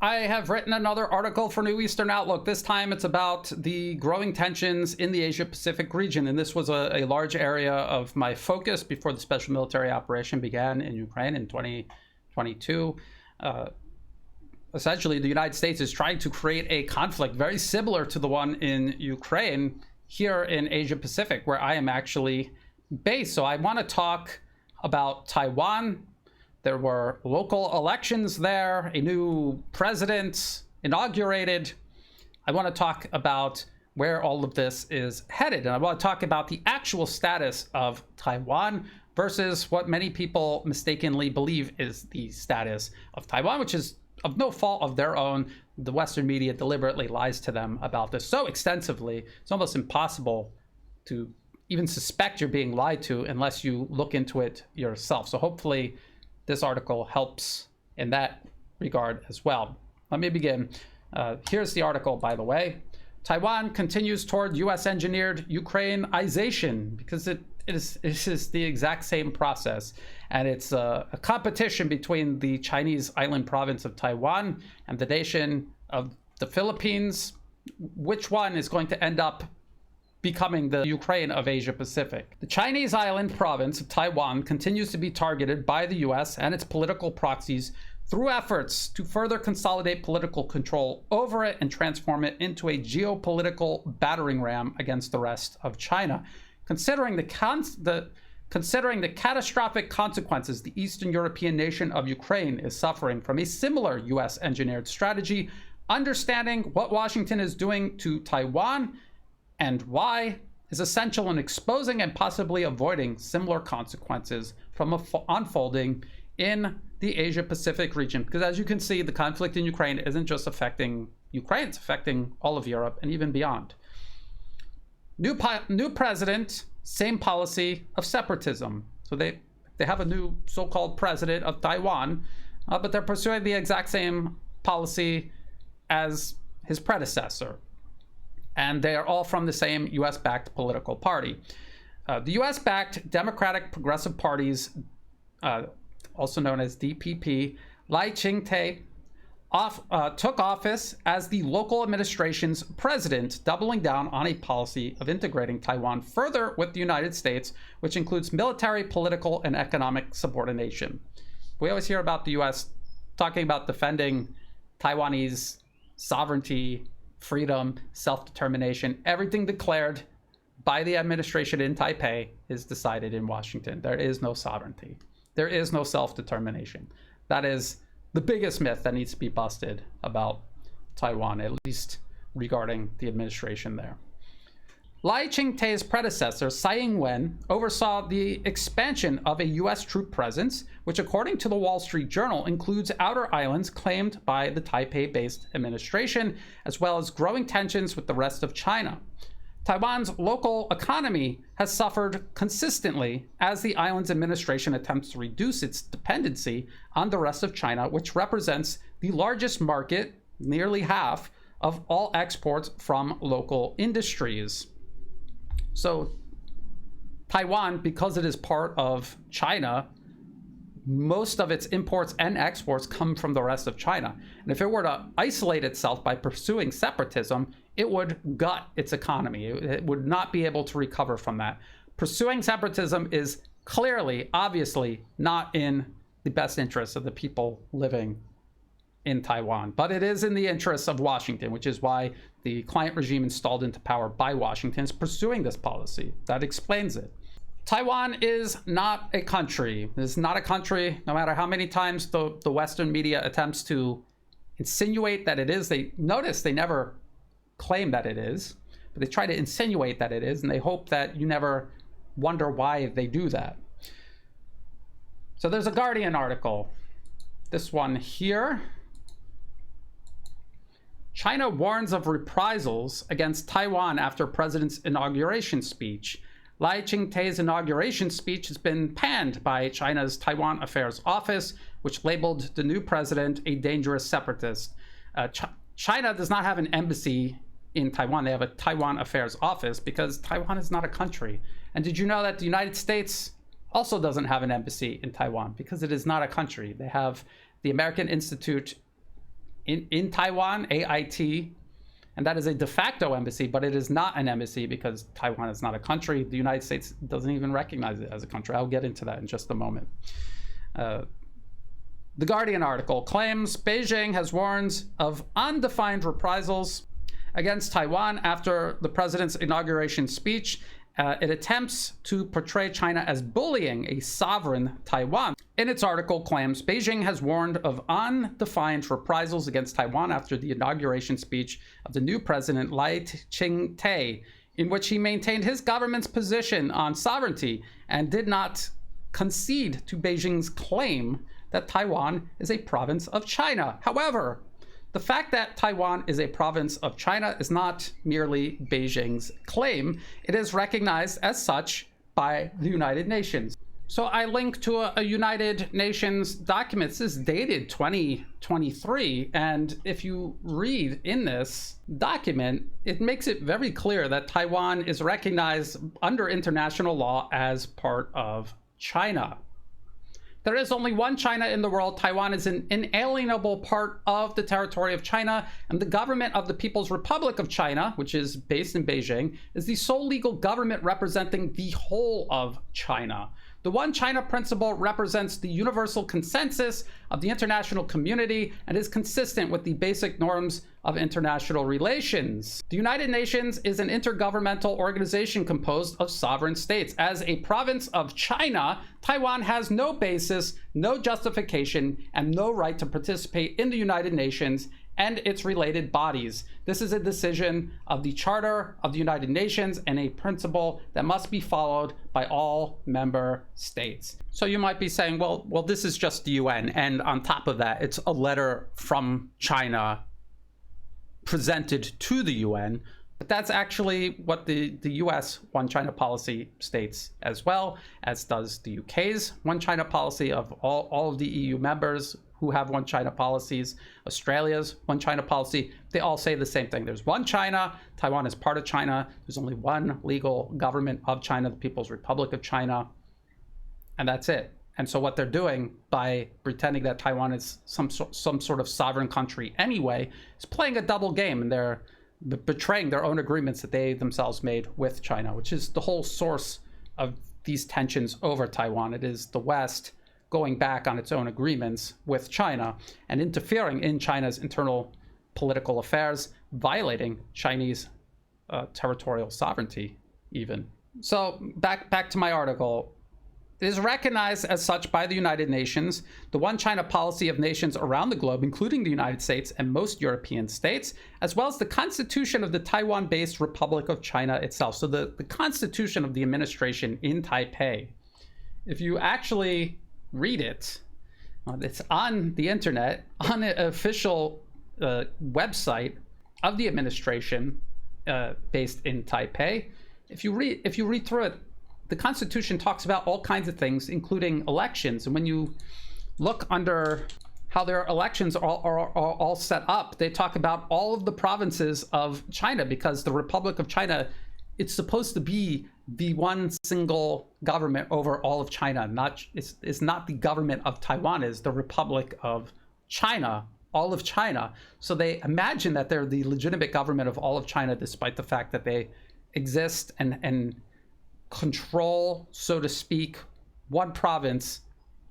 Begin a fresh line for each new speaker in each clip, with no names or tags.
I have written another article for New Eastern Outlook. This time it's about the growing tensions in the Asia-Pacific region. And this was a large area of my focus before the special military operation began in Ukraine in 2022. Essentially, the United States is trying to create a conflict very similar to the one in Ukraine here in Asia-Pacific, where I am actually based. So I want to talk about Taiwan. There were local elections there, a new president inaugurated. I want to talk about where all of this is headed. And I want to talk about the actual status of Taiwan versus what many people mistakenly believe is the status of Taiwan, which is of no fault of their own. The Western media deliberately lies to them about this so extensively, it's almost impossible to even suspect you're being lied to unless you look into it yourself. So hopefully this article helps in that regard as well. Let me begin. Here's the article, by the way. Taiwan continues toward US-engineered Ukraine-ization, because it is the exact same process. And it's a competition between the Chinese island province of Taiwan and the nation of the Philippines. Which one is going to end up becoming the Ukraine of Asia Pacific? The Chinese island province of Taiwan continues to be targeted by the US and its political proxies through efforts to further consolidate political control over it and transform it into a geopolitical battering ram against the rest of China. Considering the catastrophic consequences the Eastern European nation of Ukraine is suffering from a similar US engineered strategy, understanding what Washington is doing to Taiwan and why is essential in exposing and possibly avoiding similar consequences from unfolding in the Asia-Pacific region. Because as you can see, the conflict in Ukraine isn't just affecting Ukraine, it's affecting all of Europe and even beyond. New president, same policy of separatism. So they have a new so-called president of Taiwan, but they're pursuing the exact same policy as his predecessor. And they are all from the same US-backed political party. The US-backed Democratic Progressive Parties, also known as DPP, Lai Ching-te took office as the local administration's president, doubling down on a policy of integrating Taiwan further with the United States, which includes military, political, and economic subordination. We always hear about the US talking about defending Taiwanese sovereignty, freedom, self-determination. Everything declared by the administration in Taipei is decided in Washington. There is no sovereignty. There is no self-determination. That is the biggest myth that needs to be busted about Taiwan, at least regarding the administration there. Lai Ching-te's predecessor, Tsai Ing-wen, oversaw the expansion of a US troop presence, which according to the Wall Street Journal includes outer islands claimed by the Taipei-based administration, as well as growing tensions with the rest of China. Taiwan's local economy has suffered consistently as the island's administration attempts to reduce its dependency on the rest of China, which represents the largest market, nearly half, of all exports from local industries. So Taiwan, because it is part of China, most of its imports and exports come from the rest of China. And if it were to isolate itself by pursuing separatism, it would gut its economy. It would not be able to recover from that. Pursuing separatism is clearly, obviously, not in the best interests of the people living in Taiwan, but it is in the interests of Washington, which is why the client regime installed into power by Washington is pursuing this policy. That explains it. Taiwan is not a country. It is not a country, no matter how many times the Western media attempts to insinuate that it is. They notice they never claim that it is, but they try to insinuate that it is, and they hope that you never wonder why they do that. So there's a Guardian article, this one here. China warns of reprisals against Taiwan after president's inauguration speech. Lai Ching-te's inauguration speech has been panned by China's Taiwan Affairs Office, which labeled the new president a dangerous separatist. China does not have an embassy in Taiwan. They have a Taiwan Affairs Office because Taiwan is not a country. And did you know that the United States also doesn't have an embassy in Taiwan because it is not a country? They have the American Institute in Taiwan, AIT, and that is a de facto embassy, but it is not an embassy because Taiwan is not a country. The United States doesn't even recognize it as a country. I'll get into that in just a moment. The Guardian article claims Beijing has warned of undefined reprisals against Taiwan after the president's inauguration speech. It attempts to portray China as bullying a sovereign Taiwan. In its article, claims Beijing has warned of undefined reprisals against Taiwan after the inauguration speech of the new president, Lai Ching-te, in which he maintained his government's position on sovereignty and did not concede to Beijing's claim that Taiwan is a province of China. However, the fact that Taiwan is a province of China is not merely Beijing's claim. It is recognized as such by the United Nations. So I link to a United Nations document. This is dated 2023. And if you read in this document, it makes it very clear that Taiwan is recognized under international law as part of China. There is only one China in the world. Taiwan is an inalienable part of the territory of China, and the government of the People's Republic of China, which is based in Beijing, is the sole legal government representing the whole of China. The One China principle represents the universal consensus of the international community and is consistent with the basic norms of international relations. The United Nations is an intergovernmental organization composed of sovereign states. As a province of China, Taiwan has no basis, no justification, and no right to participate in the United Nations and its related bodies. This is a decision of the Charter of the United Nations and a principle that must be followed by all member states. So you might be saying, well, this is just the UN, and on top of that, it's a letter from China presented to the UN. But that's actually what the US One China policy states, as well as does the UK's One China policy of all of the EU members who have One China policies, Australia's One China policy. They all say the same thing. There's one China, Taiwan is part of China. There's only one legal government of China, the People's Republic of China, and that's it. And so what they're doing by pretending that Taiwan is some sort of sovereign country anyway is playing a double game, and they're betraying their own agreements that they themselves made with China, which is the whole source of these tensions over Taiwan. It is the West going back on its own agreements with China and interfering in China's internal political affairs, violating Chinese territorial sovereignty even. So back to my article. It is recognized as such by the United Nations, the One China policy of nations around the globe, including the United States and most European states, as well as the Constitution of the Taiwan-based Republic of China itself. So the Constitution of the administration in Taipei, if you actually read it, it's on the internet, on the official website of the administration based in Taipei. If you read through it, the Constitution talks about all kinds of things, including elections. And when you look under how their elections are all set up, they talk about all of the provinces of China, because the Republic of China, it's supposed to be the one single government over all of China. It's not the government of Taiwan, it's the Republic of China, all of China. So they imagine that they're the legitimate government of all of China, despite the fact that they exist and control, so to speak, one province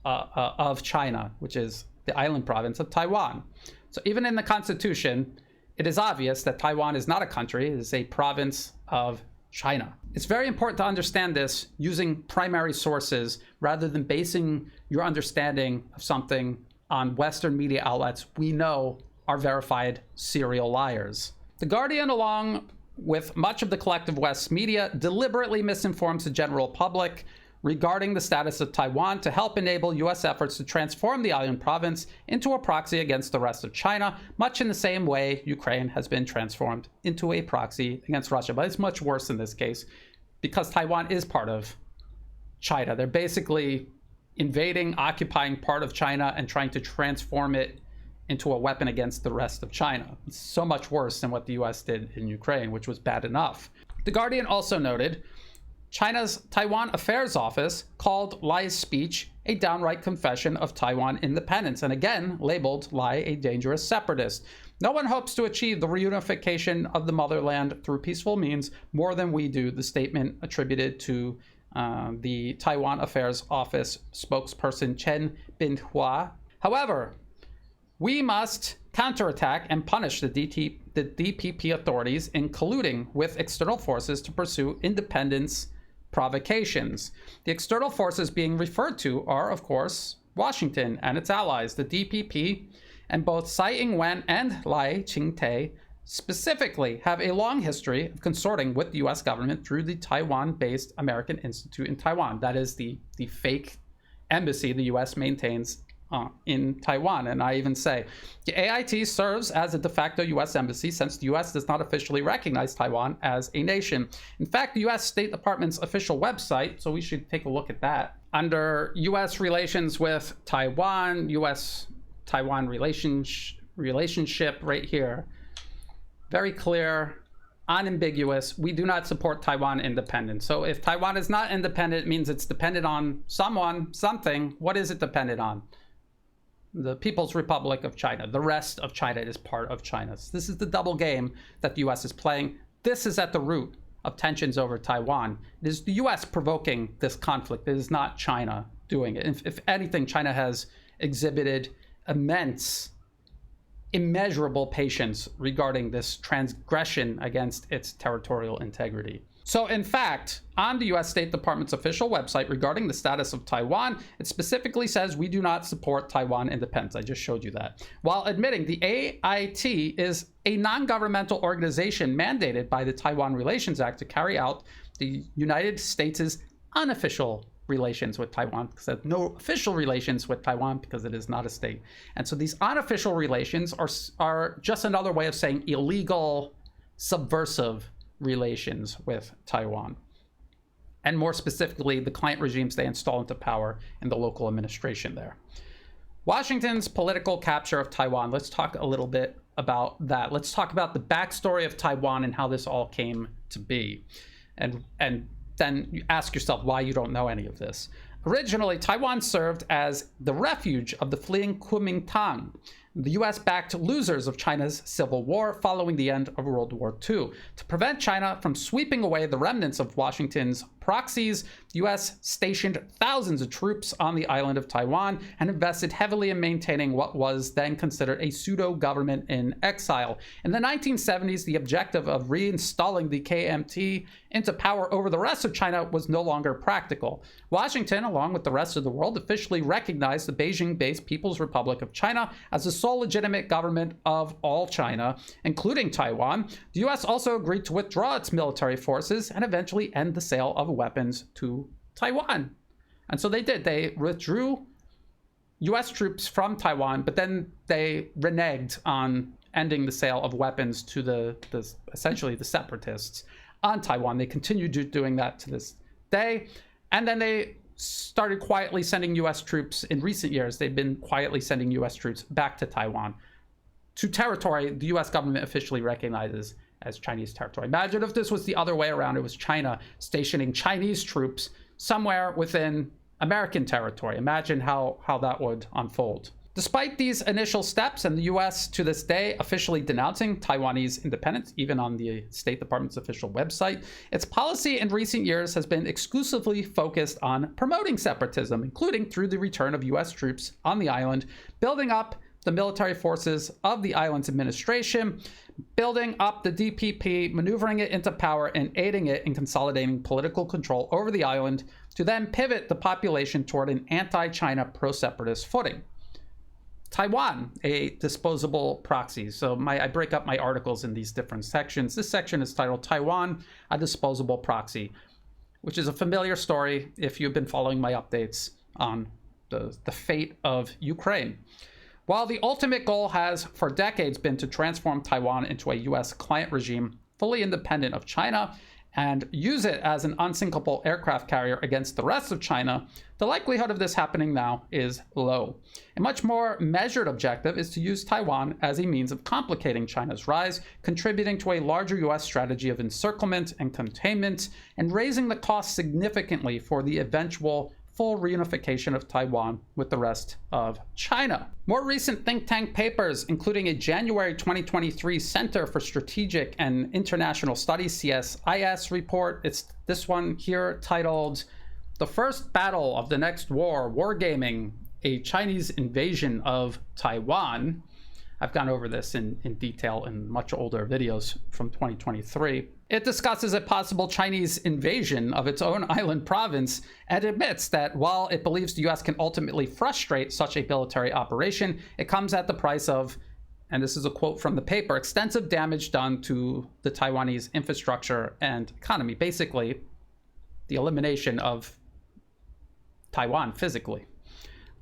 of China, which is the island province of Taiwan. So even in the Constitution, it is obvious that Taiwan is not a country, it is a province of China. It's very important to understand this using primary sources rather than basing your understanding of something on Western media outlets we know are verified serial liars. The Guardian, along with much of the collective West media, deliberately misinforms the general public regarding the status of Taiwan to help enable US efforts to transform the island province into a proxy against the rest of China, much in the same way Ukraine has been transformed into a proxy against Russia. But it's much worse in this case because Taiwan is part of China. They're basically invading, occupying part of China and trying to transform it into a weapon against the rest of China. It's so much worse than what the US did in Ukraine, which was bad enough. The Guardian also noted China's Taiwan Affairs Office called Lai's speech a downright confession of Taiwan independence, and again labeled Lai a dangerous separatist. No one hopes to achieve the reunification of the motherland through peaceful means more than we do, the statement attributed to the Taiwan Affairs Office spokesperson Chen Binhua. However, we must counterattack and punish the DPP authorities in colluding with external forces to pursue independence provocations. The external forces being referred to are, of course, Washington and its allies, the DPP, and both Tsai Ing-wen and Lai Ching-te specifically have a long history of consorting with the US government through the Taiwan-based American Institute in Taiwan. That is the fake embassy the US maintains in Taiwan. And I even say the AIT serves as a de facto US embassy since the US does not officially recognize Taiwan as a nation. In fact, the US State Department's official website, so we should take a look at that, under US relations with Taiwan, US-Taiwan relationship right here, very clear, unambiguous, we do not support Taiwan independence. So if Taiwan is not independent, it means it's dependent on someone, something. What is it dependent on? The People's Republic of China. The rest of China is part of China. So this is the double game that the US is playing. This is at the root of tensions over Taiwan. It is the US provoking this conflict. It is not China doing it. If anything, China has exhibited immeasurable patience regarding this transgression against its territorial integrity. So in fact, on the US State Department's official website regarding the status of Taiwan, it specifically says we do not support Taiwan independence. I just showed you that. While admitting the AIT is a non-governmental organization mandated by the Taiwan Relations Act to carry out the United States' unofficial relations with Taiwan, because it has no official relations with Taiwan because it is not a state. And so these unofficial relations are just another way of saying illegal, subversive relations with Taiwan. And more specifically, the client regimes they install into power in the local administration there. Washington's political capture of Taiwan. Let's talk a little bit about that. Let's talk about the backstory of Taiwan and how this all came to be. And then you ask yourself why you don't know any of this. Originally, Taiwan served as the refuge of the fleeing Kuomintang, the US-backed losers of China's civil war following the end of World War II. To prevent China from sweeping away the remnants of Washington's proxies, the US stationed thousands of troops on the island of Taiwan and invested heavily in maintaining what was then considered a pseudo-government in exile. In the 1970s, the objective of reinstalling the KMT into power over the rest of China was no longer practical. Washington, along with the rest of the world, officially recognized the Beijing-based People's Republic of China as the sole legitimate government of all China, including Taiwan. The US also agreed to withdraw its military forces and eventually end the sale of weapons to Taiwan. And so they did. They withdrew US troops from Taiwan, but then they reneged on ending the sale of weapons to essentially the separatists on Taiwan. They continued doing that to this day. And then they started quietly sending US troops in recent years. They've been quietly sending US troops back to Taiwan, to territory the US government officially recognizes as Chinese territory. Imagine if this was the other way around. It was China stationing Chinese troops somewhere within American territory. Imagine how that would unfold. Despite these initial steps, and the US to this day officially denouncing Taiwanese independence, even on the State Department's official website, its policy in recent years has been exclusively focused on promoting separatism, including through the return of US troops on the island, building up the military forces of the island's administration, building up the DPP, maneuvering it into power, and aiding it in consolidating political control over the island to then pivot the population toward an anti-China pro-separatist footing. Taiwan, a disposable proxy. So I break up my articles in these different sections. This section is titled Taiwan, a disposable proxy, which is a familiar story if you've been following my updates on the fate of Ukraine. While the ultimate goal has for decades been to transform Taiwan into a US client regime fully independent of China, and use it as an unsinkable aircraft carrier against the rest of China, the likelihood of this happening now is low. A much more measured objective is to use Taiwan as a means of complicating China's rise, contributing to a larger US strategy of encirclement and containment, and raising the cost significantly for the eventual full reunification of Taiwan with the rest of China. More recent think tank papers, including a January 2023 Center for Strategic and International Studies, CSIS report. It's this one here titled "The First Battle of the Next War, Wargaming, a Chinese Invasion of Taiwan." I've gone over this in detail in much older videos from 2023. It discusses a possible Chinese invasion of its own island province and admits that while it believes the US can ultimately frustrate such a military operation, it comes at the price of, and this is a quote from the paper, extensive damage done to the Taiwanese infrastructure and economy. Basically, the elimination of Taiwan physically.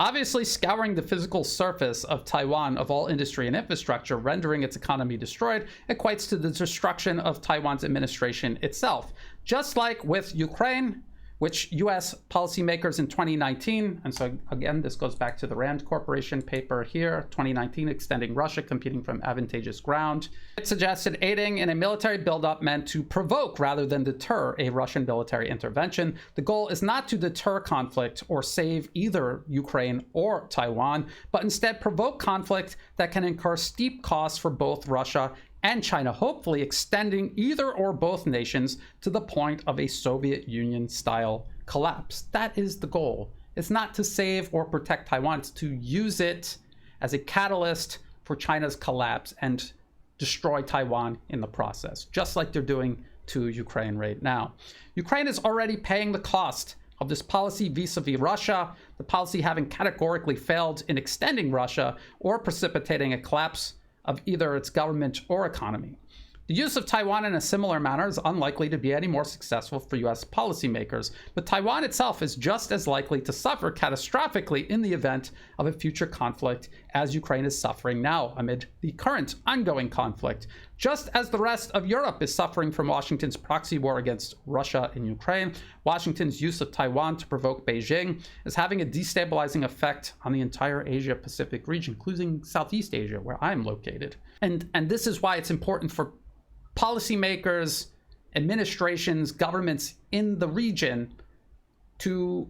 Obviously, scouring the physical surface of Taiwan of all industry and infrastructure, rendering its economy destroyed, equates to the destruction of Taiwan's administration itself. Just like with Ukraine, which US policymakers in 2019, and so again, this goes back to the Rand Corporation paper here, 2019, extending Russia competing from advantageous ground. It suggested aiding in a military buildup meant to provoke rather than deter a Russian military intervention. The goal is not to deter conflict or save either Ukraine or Taiwan, but instead provoke conflict that can incur steep costs for both Russia and China, hopefully extending either or both nations to the point of a Soviet Union-style collapse. That is the goal. It's not to save or protect Taiwan, it's to use it as a catalyst for China's collapse and destroy Taiwan in the process, just like they're doing to Ukraine right now. Ukraine is already paying the cost of this policy vis-a-vis Russia, the policy having categorically failed in extending Russia or precipitating a collapse of either its government or economy. The use of Taiwan in a similar manner is unlikely to be any more successful for US policymakers, but Taiwan itself is just as likely to suffer catastrophically in the event of a future conflict as Ukraine is suffering now amid the current ongoing conflict. Just as the rest of Europe is suffering from Washington's proxy war against Russia in Ukraine, Washington's use of Taiwan to provoke Beijing is having a destabilizing effect on the entire Asia-Pacific region, including Southeast Asia, where I'm located. And this is why it's important for policymakers, administrations, governments in the region to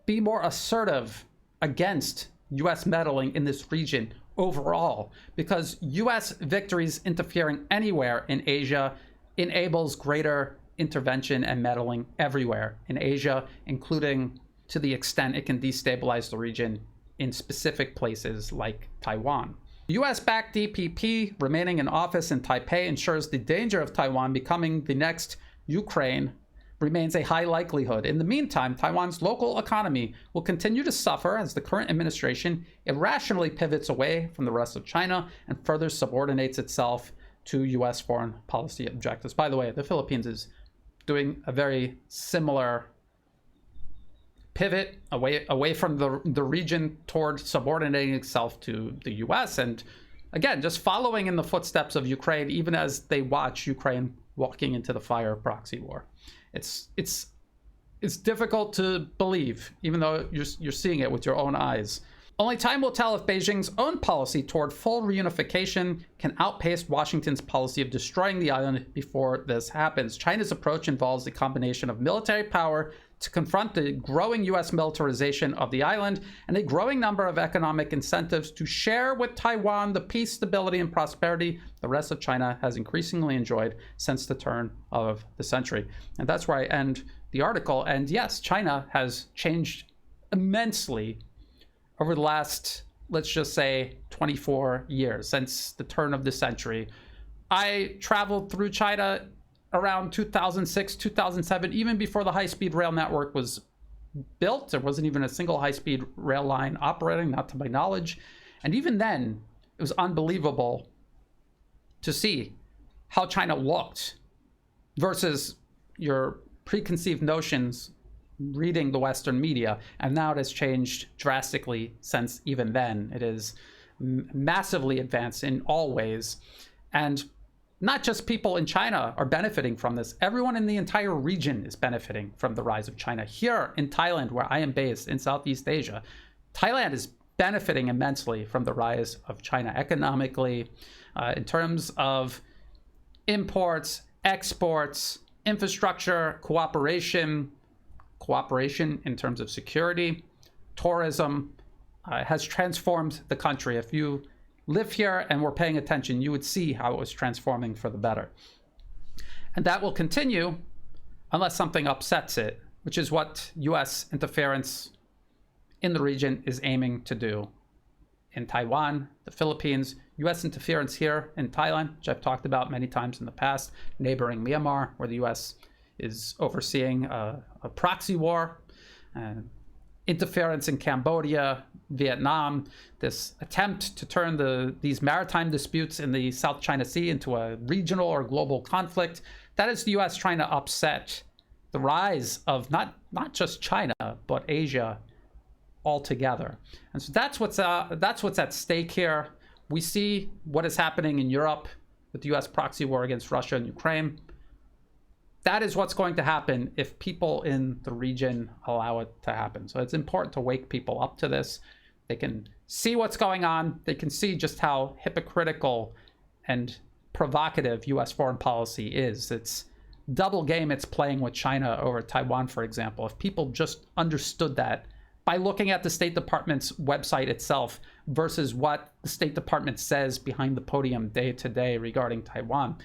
be more assertive against US meddling in this region overall, because US victories interfering anywhere in Asia enables greater intervention and meddling everywhere in Asia, including to the extent it can destabilize the region in specific places like Taiwan. US-backed DPP remaining in office in Taipei ensures the danger of Taiwan becoming the next Ukraine remains a high likelihood. In the meantime, Taiwan's local economy will continue to suffer as the current administration irrationally pivots away from the rest of China and further subordinates itself to US foreign policy objectives. By the way, the Philippines is doing a very similar pivot away from the region toward subordinating itself to the US, and again, just following in the footsteps of Ukraine, even as they watch Ukraine walking into the fire of proxy war. It's difficult to believe, even though you're seeing it with your own eyes. Only time will tell if Beijing's own policy toward full reunification can outpace Washington's policy of destroying the island before this happens. China's approach involves a combination of military power to confront the growing US militarization of the island and a growing number of economic incentives to share with Taiwan the peace, stability, and prosperity the rest of China has increasingly enjoyed since the turn of the century. And that's where I end the article. And yes, China has changed immensely over the last, let's just say, 24 years, since the turn of the century. I traveled through China around 2006, 2007, even before the high-speed rail network was built. There wasn't even a single high-speed rail line operating, not to my knowledge. And even then, it was unbelievable to see how China looked versus your preconceived notions reading the Western media. And now it has changed drastically since even then. It is massively advanced in all ways. And not just people in China are benefiting from this. Everyone in the entire region is benefiting from the rise of China. Here in Thailand, where I am based in Southeast Asia, Thailand is benefiting immensely from the rise of China economically, in terms of imports, exports, infrastructure, cooperation in terms of security, tourism, has transformed the country. If you live here and were paying attention, you would see how it was transforming for the better. And that will continue unless something upsets it, which is what US interference in the region is aiming to do. In Taiwan, the Philippines, US interference here in Thailand, which I've talked about many times in the past, neighboring Myanmar, where the US is overseeing a proxy war, interference in Cambodia, Vietnam, this attempt to turn these maritime disputes in the South China Sea into a regional or global conflict. That is the US trying to upset the rise of not just China, but Asia altogether. And so that's what's at stake here. We see what is happening in Europe with the US proxy war against Russia and Ukraine. That is what's going to happen if people in the region allow it to happen. So it's important to wake people up to this. They can see what's going on. They can see just how hypocritical and provocative US foreign policy is. It's double game it's playing with China over Taiwan, for example. If people just understood that by looking at the State Department's website itself versus what the State Department says behind the podium day to day regarding Taiwan,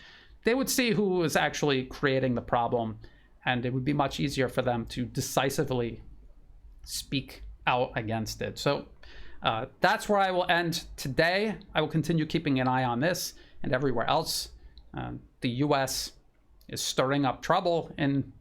they would see who is actually creating the problem, and it would be much easier for them to decisively speak out against it. So that's where I will end today. I will continue keeping an eye on this and everywhere else. The US is stirring up trouble in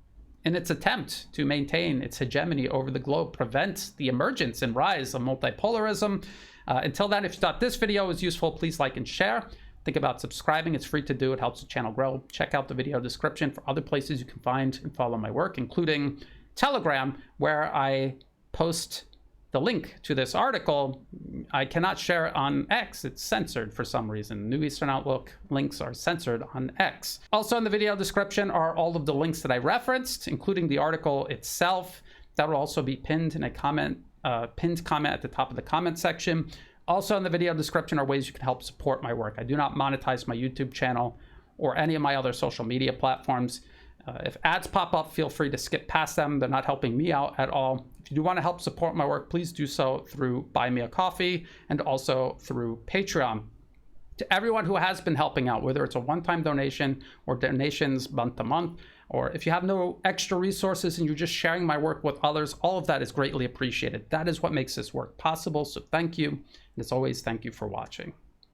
its attempt to maintain its hegemony over the globe, prevent the emergence and rise of multipolarism. Until then, if you thought this video was useful, please like and share. Think about subscribing. It's free to do. It helps the channel grow. Check out the video description for other places you can find and follow my work, including Telegram, where I post the link to this article. I cannot share it on X. It's censored for some reason. New Eastern Outlook links are censored on X. Also in the video description are all of the links that I referenced, including the article itself. That will also be pinned in a comment, pinned comment at the top of the comment section. Also in the video description are ways you can help support my work. I do not monetize my YouTube channel or any of my other social media platforms. If ads pop up, feel free to skip past them. They're not helping me out at all. If you do want to help support my work, please do so through Buy Me a Coffee and also through Patreon. To everyone who has been helping out, whether it's a one-time donation or donations month to month, or if you have no extra resources and you're just sharing my work with others, all of that is greatly appreciated. That is what makes this work possible. So thank you. And as always, thank you for watching.